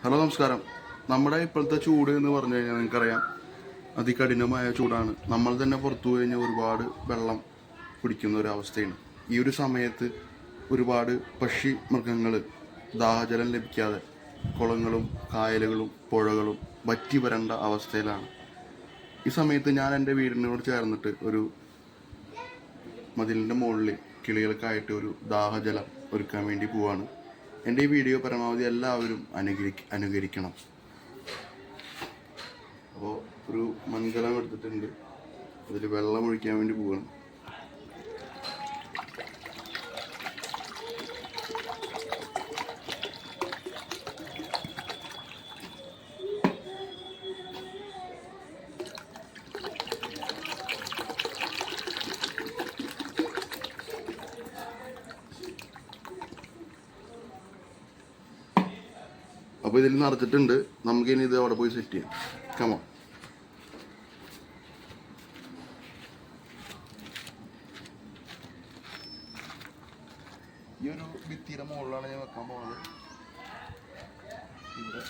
Hello നമസ്കാരം. നമ്മുടെ ഇപ്പോഴത്തെ ചൂട് എന്ന് പറഞ്ഞു കഴിഞ്ഞാൽ നിങ്ങൾക്കറിയാം, അതികഠിനമായ ചൂടാണ്. നമ്മൾ തന്നെ പുറത്തു പോയി കഴിഞ്ഞാൽ ഒരുപാട് വെള്ളം കുടിക്കുന്ന ഒരു അവസ്ഥയാണ്. ഈ ഒരു സമയത്ത് ഒരുപാട് പക്ഷി മൃഗങ്ങൾ ദാഹജലം ലഭിക്കാതെ കുളങ്ങളും കായലുകളും പുഴകളും വറ്റി വരേണ്ട അവസ്ഥയിലാണ്. ഈ സമയത്ത് ഞാൻ എൻ്റെ വീടിനോട് ചേർന്നിട്ട് ഒരു മതിലിൻ്റെ മുകളിൽ കിളികൾക്കായിട്ട് ഒരു ദാഹജലം ഒരുക്കാൻ വേണ്ടി പോവാണ്. എൻ്റെ ഈ വീഡിയോ പരമാവധി എല്ലാവരും അനുകരിക്കണം. അപ്പോൾ ഒരു മൺകലം എടുത്തിട്ടുണ്ട്, അതിൽ വെള്ളം ഒഴിക്കാൻ വേണ്ടി പോവാണ്. അപ്പോൾ ഇതിൽ നിറച്ചിട്ടുണ്ട്. നമുക്കിനി ഇത് അവിടെ പോയി സെറ്റ് ചെയ്യാം. കമോ. ഈ ഒരു ഭിത്തിയുടെ മുകളിലാണ് ഞാൻ വെക്കാൻ പോകുന്നത്. ഇവിടെ